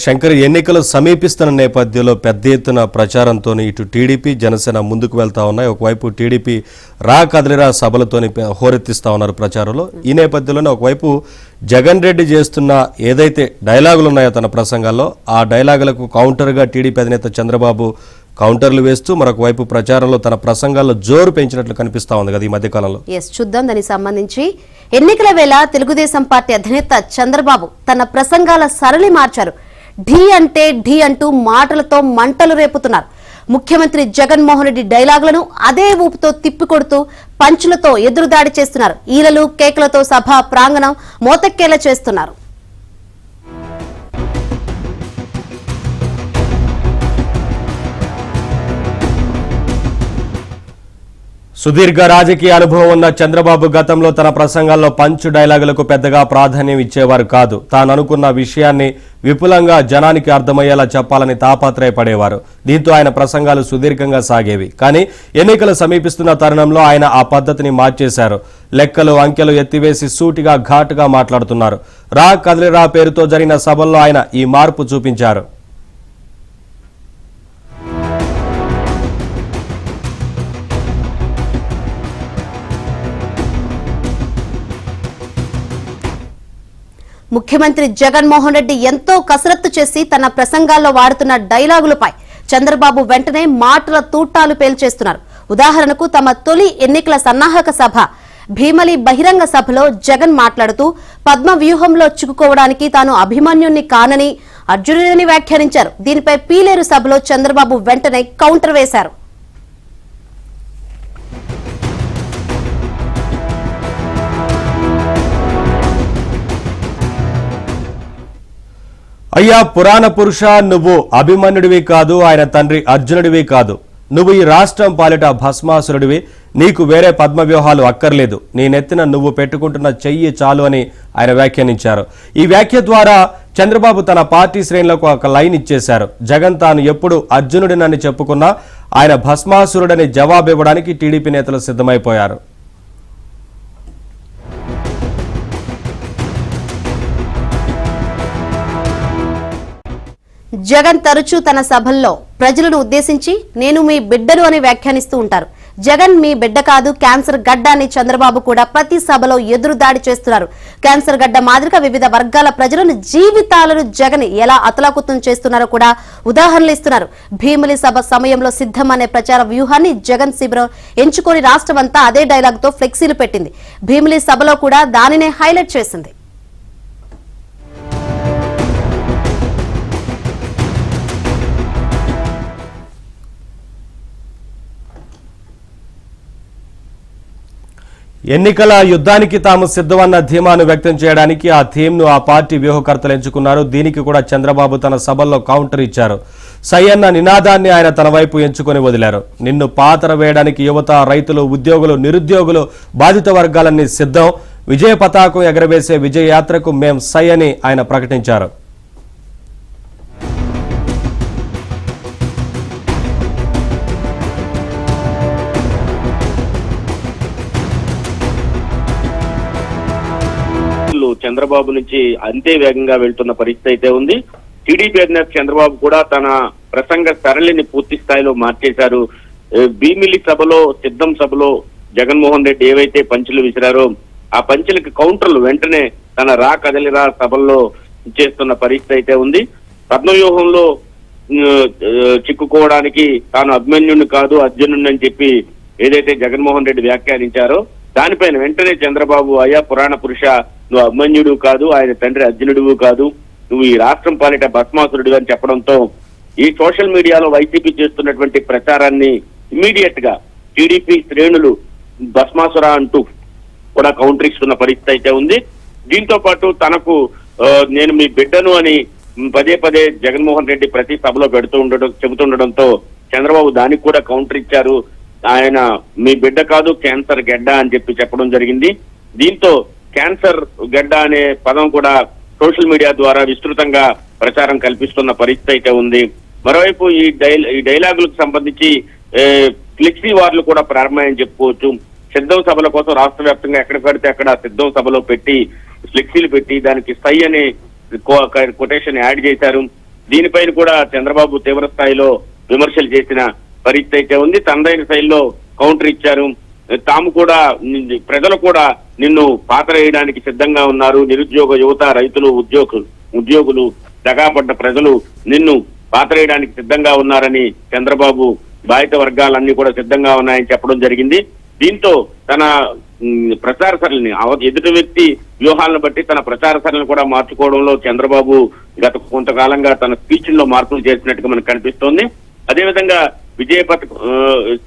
శంకర్, ఎన్నికలు సమీపిస్తున్న నేపథ్యంలో పెద్ద ఎత్తున ప్రచారంతో ఇటు టీడీపీ జనసేన ముందుకు వెళ్తా ఉన్నాయి. ఒకవైపు టీడీపీ రా కదలిరా సభలతోని హోరెత్తిస్తా ఉన్నారు ప్రచారంలో. ఈ నేపథ్యంలోనే ఒకవైపు జగన్ రెడ్డి చేస్తున్న ఏదైతే డైలాగులు ఉన్నాయో తన ప్రసంగాల్లో, ఆ డైలాగులకు కౌంటర్గా టీడీపీ అధినేత చంద్రబాబు కౌంటర్లు వేస్తూ మరొక వైపు ప్రచారంలో తన ప్రసంగాల్లో జోరు పెంచినట్లు కనిపిస్తా ఉంది కదా ఈ మధ్యకాలంలో. చూద్దాం దానికి సంబంధించి. ఎన్నికల వేళ తెలుగుదేశం పార్టీ అధినేత చంద్రబాబు తన ప్రసంగాల సరళి మార్చారు. ఢీ అంటే ఢీ అంటూ మాటలతో మంటలు రేపుతున్నారు. ముఖ్యమంత్రి జగన్మోహన్ రెడ్డి డైలాగులను అదే ఊపుతో తిప్పికొడుతూ పంచులతో ఎదురుదాడి చేస్తున్నారు. ఈలలు కేకలతో సభ ప్రాంగణం మోతెక్కేలా చేస్తున్నారు. సుదీర్ఘ రాజకీయ అనుభవం ఉన్న చంద్రబాబు గతంలో తన ప్రసంగాల్లో పంచు డైలాగులకు పెద్దగా ప్రాధాన్యం ఇచ్చేవారు కాదు. తాను అనుకున్న విషయాన్ని విపులంగా జనానికి అర్థమయ్యేలా చెప్పాలని తాపత్రయపడేవారు. దీంతో ఆయన ప్రసంగాలు సుదీర్ఘంగా సాగేవి. కానీ ఎన్నికలు సమీపిస్తున్న తరుణంలో ఆయన ఆ పద్ధతిని మార్చేశారు. లెక్కలు అంకెలు ఎత్తివేసి సూటిగా ఘాటుగా మాట్లాడుతున్నారు. రా కదలిరా పేరుతో జరిగిన సభల్లో ఆయన ఈ మార్పు చూపించారు. ముఖ్యమంత్రి జగన్మోహన్ రెడ్డి ఎంతో కసరత్తు చేసి తన ప్రసంగాల్లో వాడుతున్న డైలాగులపై చంద్రబాబు వెంటనే మాటల తూటాలు పేల్చేస్తున్నారు. ఉదాహరణకు తమ తొలి ఎన్నికల సన్నాహక సభ భీమలి బహిరంగ సభలో జగన్ మాట్లాడుతూ పద్మ వ్యూహంలో చిక్కుకోవడానికి తాను అభిమన్యుణ్ణి కానని అర్జునుడిని వ్యాఖ్యానించారు. దీనిపై పీలేరు సభలో చంద్రబాబు వెంటనే కౌంటర్ వేశారు. అయ్యా పురాణ పురుష, నువ్వు అభిమన్యుడివి కాదు, ఆయన తండ్రి అర్జునుడివి కాదు. నువ్వు ఈ రాష్ట్రం పాలిట భస్మాసురుడివి. నీకు వేరే పద్మవ్యూహాలు అక్కర్లేదు. నీ నెత్తిన నువ్వు పెట్టుకుంటున్న చెయ్యి చాలు అని ఆయన వ్యాఖ్యానించారు. ఈ వ్యాఖ్య ద్వారా చంద్రబాబు తన పార్టీ శ్రేణులకు ఒక లైన్ ఇచ్చేశారు. జగన్ తాను ఎప్పుడు అర్జునుడినని చెప్పుకున్నా ఆయన భస్మాసురుడని జవాబివ్వడానికి టీడీపీ నేతలు సిద్ధమైపోయారు. జగన్ తరచూ తన సభల్లో ప్రజలను ఉద్దేశించి నేను మీ బిడ్డను అని వ్యాఖ్యానిస్తూ ఉంటారు. జగన్ మీ బిడ్డ కాదు, క్యాన్సర్ గడ్డ అని చంద్రబాబు కూడా ప్రతి సభలో ఎదురు దాడి చేస్తున్నారు. క్యాన్సర్ గడ్డ మాదిరిగా వివిధ వర్గాల ప్రజలను జీవితాలను జగన్ ఎలా అతలాకుతం చేస్తున్నారో కూడా ఉదాహరణలు ఇస్తున్నారు. భీమిలి సభ సమయంలో సిద్ధం అనే ప్రచార వ్యూహాన్ని జగన్ శిబిరం ఎంచుకొని రాష్ట్రమంతా అదే డైలాగ్తో ఫ్లెక్సీలు పెట్టింది. భీమిలి సభలో కూడా దానినే హైలైట్ చేసింది. ఎన్నికల యుద్ధానికి తాము సిద్ధమన్న ధీమాను వ్యక్తం చేయడానికి ఆ థీమ్ను ఆ పార్టీ వ్యూహకర్తలు ఎంచుకున్నారు. దీనికి కూడా చంద్రబాబు తన సభల్లో కౌంటర్ ఇచ్చారు. సై అన్న నినాదాన్ని ఆయన తన వైపు ఎంచుకొని వదిలారు. నిన్ను పాతర వేయడానికి యువత, రైతులు, ఉద్యోగులు, నిరుద్యోగులు, బాధిత వర్గాలన్నీ సిద్ధం. విజయ పతాకం ఎగరవేసే విజయ యాత్రకు మేం సై అని ఆయన ప్రకటించారు. చంద్రబాబు నుంచి అంతే వేగంగా వెళ్తున్న పరిస్థితి అయితే ఉంది. టీడీపీ అధినేత చంద్రబాబు కూడా తన ప్రసంగ సరళిని పూర్తి స్థాయిలో మార్చేశారు. భీమిలి సభలో, సిద్ధం సభలో జగన్మోహన్ రెడ్డి ఏవైతే పంచులు విసిరారో ఆ పంచులకి కౌంటర్లు వెంటనే తన రా కదలిరా సభల్లో చేస్తున్న పరిస్థితి అయితే ఉంది. పద్మవ్యూహంలో చిక్కుకోవడానికి తాను అభిమన్యుని కాదు అర్జునుడిని అని చెప్పి ఏదైతే జగన్మోహన్ రెడ్డి వ్యాఖ్యానించారో దానిపైన వెంటనే చంద్రబాబు అయ్యా పురాణ పురుష, నువ్వు అభిమన్యుడు కాదు, ఆయన తండ్రి అర్జునుడు కాదు, నువ్వు ఈ రాష్ట్రం పాలిట భస్మాసురుడు అని చెప్పడంతో ఈ సోషల్ మీడియాలో వైసీపీ చేస్తున్నటువంటి ప్రచారాన్ని ఇమీడియట్ గా టీడీపీ శ్రేణులు భస్మాసుర అంటూ కూడా కౌంటర్ ఇస్తున్న పరిస్థితి అయితే ఉంది. దీంతో పాటు తనకు నేను మీ బిడ్డను అని పదే పదే జగన్మోహన్ రెడ్డి ప్రతి సభలో చెబుతుండడంతో చంద్రబాబు దానికి కూడా కౌంటర్ ఇచ్చారు. ఆయన మీ బిడ్డ కాదు, క్యాన్సర్ గడ్డ అని చెప్పి చెప్పడం జరిగింది. దీంతో క్యాన్సర్ గడ్డ అనే పదం కూడా సోషల్ మీడియా ద్వారా విస్తృతంగా ప్రచారం కల్పిస్తున్న పరిస్థితి అయితే ఉంది. మరోవైపు ఈ డైలాగులకు సంబంధించి ఫ్లెక్సీ వార్లు కూడా ప్రారంభమని చెప్పుకోవచ్చు. సిద్ధం సభల కోసం రాష్ట్ర వ్యాప్తంగా ఎక్కడ పెడితే అక్కడ సిద్ధం సభలో పెట్టి ఫ్లెక్సీలు పెట్టి దానికి సై అనే కొటేషన్ యాడ్ చేశారు. దీనిపైన కూడా చంద్రబాబు తీవ్ర స్థాయిలో విమర్శలు చేసిన పరిస్థితి అయితే ఉంది. తనదైన శైలిలో కౌంటర్ ఇచ్చారు. తాము కూడా ప్రజలు కూడా నిన్ను పాతరేయడానికి సిద్ధంగా ఉన్నారు. నిరుద్యోగ యువత, రైతులు, ఉద్యోగులు, దగాపడ్డ ప్రజలు నిన్ను పాతరేయడానికి సిద్ధంగా ఉన్నారని చంద్రబాబు బాధిత వర్గాలన్నీ కూడా సిద్ధంగా ఉన్నాయని చెప్పడం జరిగింది. దీంతో తన ప్రచార సరళిని ఎదుటి వ్యక్తి వ్యూహాలను బట్టి తన ప్రచార సరళిని కూడా మార్చుకోవడంలో చంద్రబాబు గత కొంతకాలంగా తన స్పీచ్ల్లో మార్పులు చేసినట్టుగా మనకు కనిపిస్తోంది. అదేవిధంగా విజయ పథకం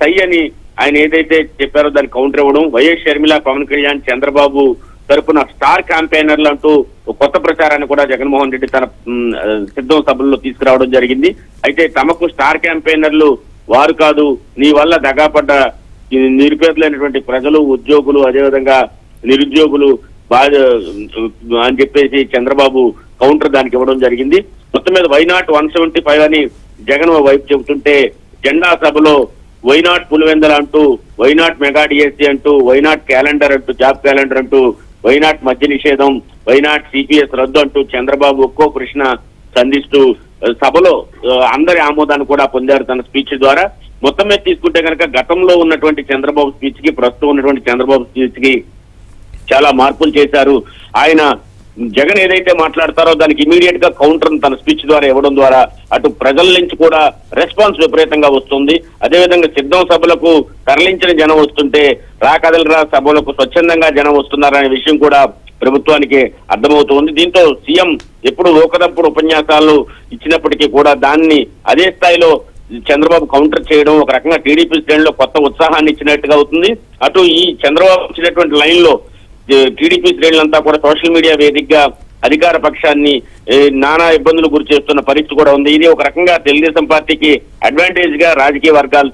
సై అని ఆయన ఏదైతే చెప్పారో దాన్ని కౌంటర్ ఇవ్వడం, వైఎస్ షర్మిల, పవన్ కళ్యాణ్, చంద్రబాబు తరపున స్టార్ క్యాంపెయినర్లు అంటూ కొత్త ప్రచారాన్ని కూడా జగన్మోహన్ రెడ్డి తన సిద్ధం సభల్లో తీసుకురావడం జరిగింది. అయితే తమకు స్టార్ క్యాంపెయినర్లు వారు కాదు, నీ వల్ల దగాపడ్డ నిరుపేదలైనటువంటి ప్రజలు, ఉద్యోగులు, అదేవిధంగా నిరుద్యోగులు అని చెప్పేసి చంద్రబాబు కౌంటర్ దానికి ఇవ్వడం జరిగింది. మొత్తం మీద వైనాట్ 175 అని జగన్ వైపు చెబుతుంటే జెండా సభలో వైనాట్ పులివెందల అంటూ, వైనాట్ మెగా డిఎస్సీ అంటూ, వైనాట్ క్యాలెండర్ అంటూ, జాబ్ క్యాలెండర్ అంటూ, వైనాట్ మద్య నిషేధం, వైనాట్ సిపిఎస్ రద్దు అంటూ చంద్రబాబు ఒక్కో ప్రశ్న సంధిస్తూ సభలో అందరి ఆమోదాన్ని కూడా పొందారు తన స్పీచ్ ద్వారా. మొత్తం మీద తీసుకుంటే కనుక గతంలో ఉన్నటువంటి చంద్రబాబు స్పీచ్ కి ప్రస్తుతం ఉన్నటువంటి చంద్రబాబు స్పీచ్ కి చాలా మార్పులు చేశారు. ఆయన జగన్ ఏదైతే మాట్లాడతారో దానికి ఇమీడియట్ గా కౌంటర్ తన స్పీచ్ ద్వారా ఇవ్వడం ద్వారా అటు ప్రజల నుంచి కూడా రెస్పాన్స్ విపరీతంగా వస్తుంది. అదేవిధంగా సిద్ధం సభలకు తరలించిన జనం వస్తుంటే రాకదలరా సభలకు స్వచ్ఛందంగా జనం వస్తున్నారనే విషయం కూడా ప్రభుత్వానికి అర్థమవుతోంది. దీంతో సీఎం ఎప్పుడు లోకదప్పుడు ఉపన్యాసాలు ఇచ్చినప్పటికీ కూడా దాన్ని అదే స్థాయిలో చంద్రబాబు కౌంటర్ చేయడం ఒక రకంగా టీడీపీ శ్రేణిలో కొత్త ఉత్సాహాన్ని ఇచ్చినట్టుగా అవుతుంది. అటు ఈ చంద్రబాబు ఇచ్చినటువంటి లైన్ లో టీడీపీ శ్రేణులంతా కూడా సోషల్ మీడియా వేదికగా అధికార పక్షాన్ని నానా ఇబ్బందులు గురి చేస్తున్న పరిస్థితి కూడా ఉంది. ఇది ఒక రకంగా తెలుగుదేశం పార్టీకి అడ్వాంటేజ్ గా రాజకీయ వర్గాలు